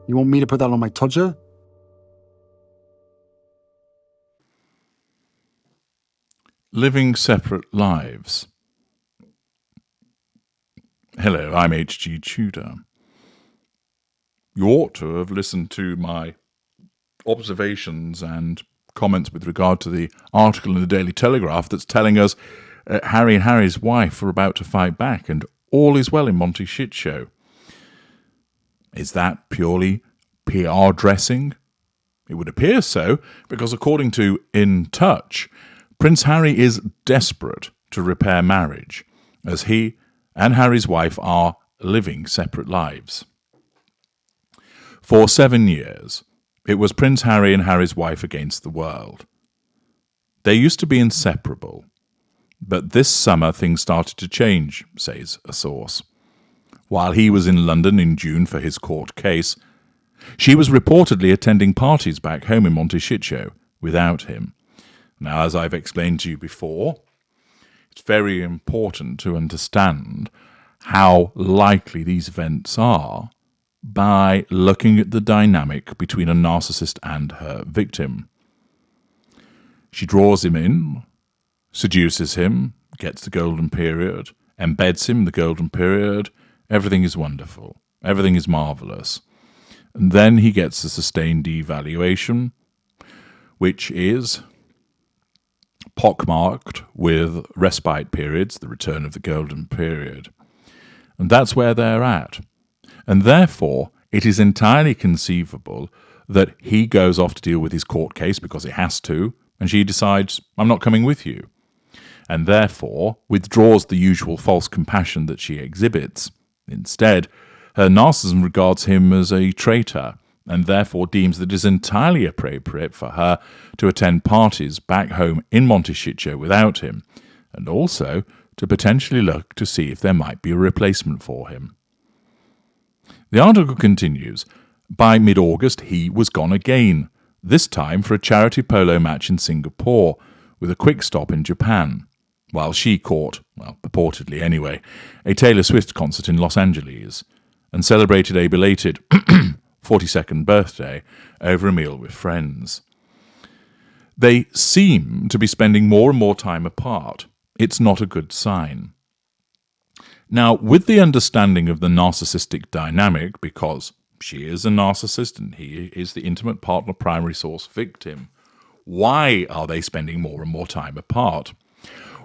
You want me to put that on my Tudor? Living separate lives. Hello, I'm H.G. Tudor. You ought to have listened to my observations and comments with regard to the article in the Daily Telegraph that's telling us Harry and Harry's wife are about to fight back and all is well in Montecito. Is that purely PR dressing? It would appear so, because according to In Touch, Prince Harry is desperate to repair marriage, as he and Harry's wife are living separate lives. For 7 years, it was Prince Harry and Harry's wife against the world. They used to be inseparable, but this summer things started to change, says a source. While he was in London in June for his court case, she was reportedly attending parties back home in Montecito without him. Now, as I've explained to you before, it's very important to understand how likely these events are by looking at the dynamic between a narcissist and her victim. She draws him in, seduces him, gets the golden period, embeds him in the golden period. Everything is wonderful. Everything is marvellous. And then he gets a sustained devaluation, which is pockmarked with respite periods, the return of the golden period. And that's where they're at. And therefore, it is entirely conceivable that he goes off to deal with his court case because he has to, and she decides, I'm not coming with you. And therefore, withdraws the usual false compassion that she exhibits. Instead, her narcissism regards him as a traitor, and therefore deems that it is entirely appropriate for her to attend parties back home in Montecito without him, and also to potentially look to see if there might be a replacement for him. The article continues, by mid-August he was gone again, this time for a charity polo match in Singapore, with a quick stop in Japan, while she caught, well, purportedly anyway, a Taylor Swift concert in Los Angeles, and celebrated a belated 42nd birthday over a meal with friends. They seem to be spending more and more time apart. It's not a good sign. Now, with the understanding of the narcissistic dynamic, because she is a narcissist and he is the intimate partner primary source victim, why are they spending more and more time apart?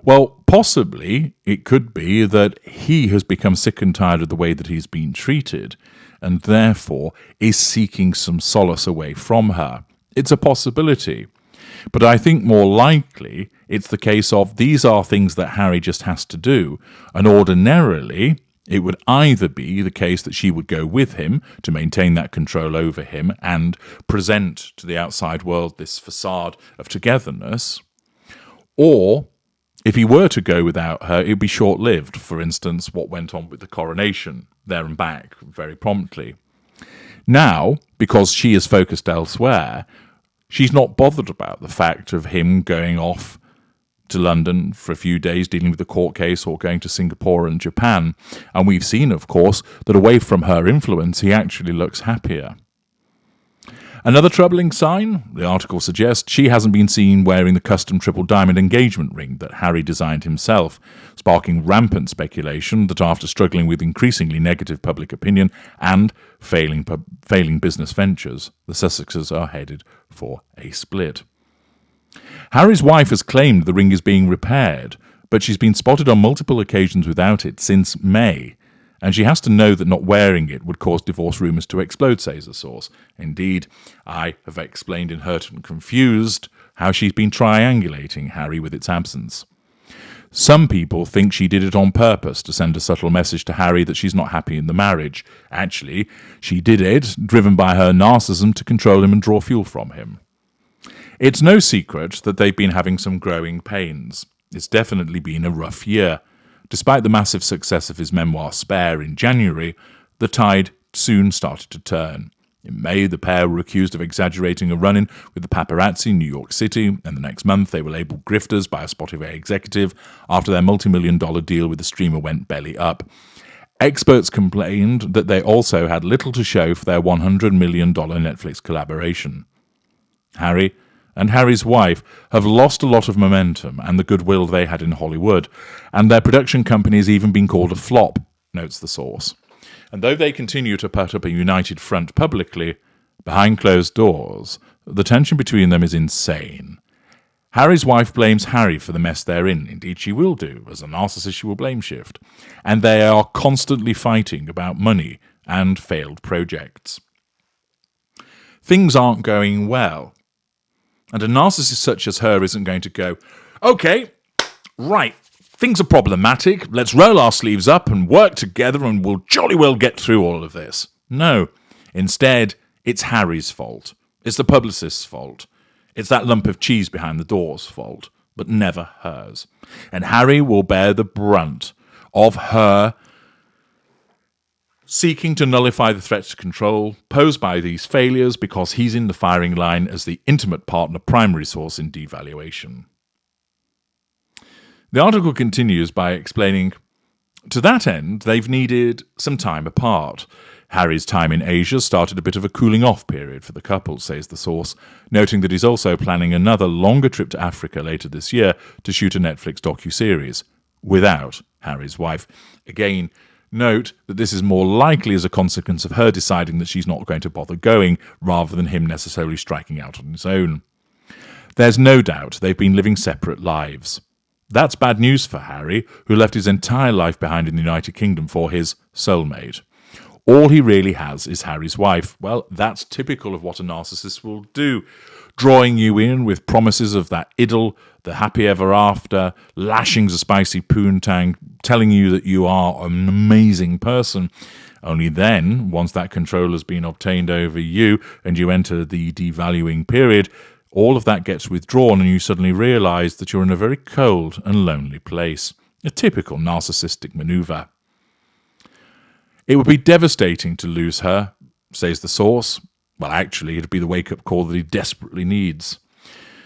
Well, possibly it could be that he has become sick and tired of the way that he's been treated and therefore is seeking some solace away from her. It's a possibility. But I think more likely it's the case of these are things that Harry just has to do, and ordinarily it would either be the case that she would go with him to maintain that control over him and present to the outside world this facade of togetherness, or if he were to go without her, it would be short-lived. For instance, what went on with the coronation, there and back, very promptly. Now, because she is focused elsewhere, she's not bothered about the fact of him going off to London for a few days dealing with the court case or going to Singapore and Japan. And we've seen, of course, that away from her influence, he actually looks happier. Another troubling sign, the article suggests, she hasn't been seen wearing the custom triple diamond engagement ring that Harry designed himself, sparking rampant speculation that after struggling with increasingly negative public opinion and failing business ventures, the Sussexes are headed for a split. Harry's wife has claimed the ring is being repaired, but she's been spotted on multiple occasions without it since May, and she has to know that not wearing it would cause divorce rumours to explode, says a source. Indeed, I have explained in Hurt and Confused how she's been triangulating Harry with its absence. Some people think she did it on purpose to send a subtle message to Harry that she's not happy in the marriage. Actually, she did it, driven by her narcissism, to control him and draw fuel from him. It's no secret that they've been having some growing pains. It's definitely been a rough year. Despite the massive success of his memoir Spare in January, the tide soon started to turn. In May, the pair were accused of exaggerating a run-in with the paparazzi in New York City, and the next month they were labelled grifters by a Spotify executive after their multi-million-dollar deal with the streamer went belly up. Experts complained that they also had little to show for their $100 million Netflix collaboration. Harry and Harry's wife have lost a lot of momentum and the goodwill they had in Hollywood, and their production company has even been called a flop, notes the source. And though they continue to put up a united front publicly, behind closed doors, the tension between them is insane. Harry's wife blames Harry for the mess they're in. Indeed, she will do. As a narcissist, she will blame shift. And they are constantly fighting about money and failed projects. Things aren't going well. And a narcissist such as her isn't going to go, okay, right, things are problematic. Let's roll our sleeves up and work together and we'll jolly well get through all of this. No. Instead, it's Harry's fault. It's the publicist's fault. It's that lump of cheese behind the door's fault, but never hers. And Harry will bear the brunt of her seeking to nullify the threats to control posed by these failures because he's in the firing line as the intimate partner primary source in devaluation. The article continues by explaining, to that end, they've needed some time apart. Harry's time in Asia started a bit of a cooling-off period for the couple, says the source, noting that he's also planning another longer trip to Africa later this year to shoot a Netflix docuseries, without Harry's wife. Again, note that this is more likely as a consequence of her deciding that she's not going to bother going, rather than him necessarily striking out on his own. There's no doubt they've been living separate lives. That's bad news for Harry, who left his entire life behind in the United Kingdom for his soulmate. All he really has is Harry's wife. Well, that's typical of what a narcissist will do, drawing you in with promises of that idyll, the happy ever after, lashings of spicy poontang, telling you that you are an amazing person. Only then, once that control has been obtained over you and you enter the devaluing period, all of that gets withdrawn and you suddenly realise that you're in a very cold and lonely place. A typical narcissistic manoeuvre. It would be devastating to lose her, says the source. Well, actually, it'd be the wake-up call that he desperately needs.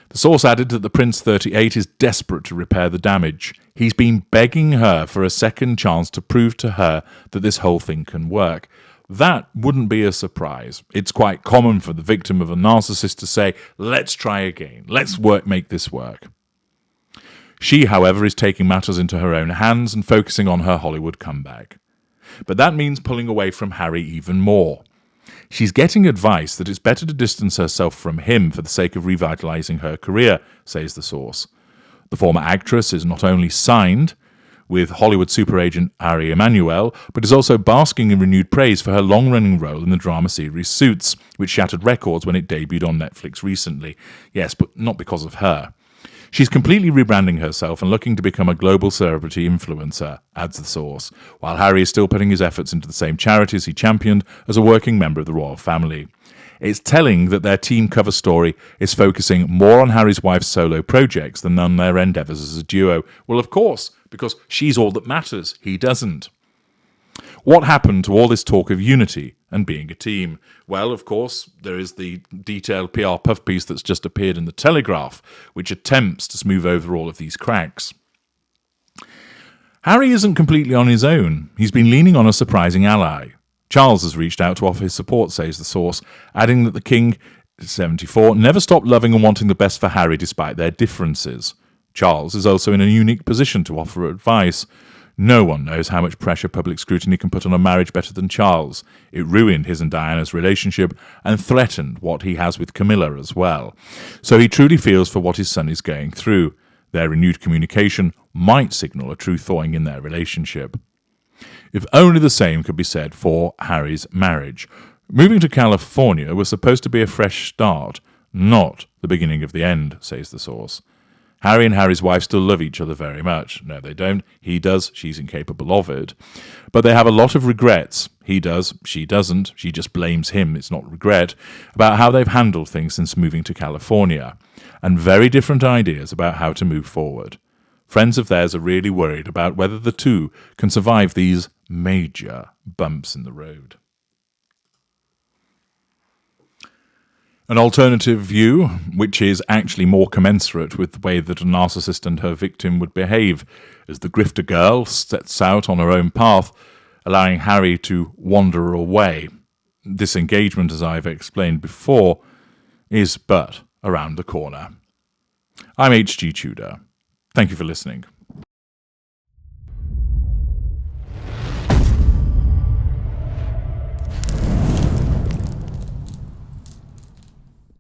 The source added that the Prince 38 is desperate to repair the damage. He's been begging her for a second chance to prove to her that this whole thing can work. That wouldn't be a surprise. It's quite common for the victim of a narcissist to say, let's try again, let's make this work. She, however, is taking matters into her own hands and focusing on her Hollywood comeback. But that means pulling away from Harry even more. She's getting advice that it's better to distance herself from him for the sake of revitalising her career, says the source. The former actress is not only signed with Hollywood super agent Ari Emanuel, but is also basking in renewed praise for her long-running role in the drama series Suits, which shattered records when it debuted on Netflix recently. Yes, but not because of her. She's completely rebranding herself and looking to become a global celebrity influencer, adds the source, while Harry is still putting his efforts into the same charities he championed as a working member of the royal family. It's telling that their team cover story is focusing more on Harry's wife's solo projects than on their endeavours as a duo. Well, of course, because she's all that matters, he doesn't. What happened to all this talk of unity and being a team? Well, of course, there is the detailed PR puff piece that's just appeared in the Telegraph, which attempts to smooth over all of these cracks. Harry isn't completely on his own. He's been leaning on a surprising ally. Charles has reached out to offer his support, says the source, adding that the King, 74, never stopped loving and wanting the best for Harry despite their differences. Charles is also in a unique position to offer advice. No one knows how much pressure public scrutiny can put on a marriage better than Charles. It ruined his and Diana's relationship and threatened what he has with Camilla as well. So he truly feels for what his son is going through. Their renewed communication might signal a true thawing in their relationship. If only the same could be said for Harry's marriage. Moving to California was supposed to be a fresh start, not the beginning of the end, says the source. Harry and Harry's wife still love each other very much. No, they don't. He does. She's incapable of it. But they have a lot of regrets. He does. She doesn't. She just blames him. It's not regret. About how they've handled things since moving to California. And very different ideas about how to move forward. Friends of theirs are really worried about whether the two can survive these major bumps in the road. An alternative view, which is actually more commensurate with the way that a narcissist and her victim would behave, as the grifter girl sets out on her own path, allowing Harry to wander away. This engagement, as I've explained before, is but around the corner. I'm H.G. Tudor. Thank you for listening.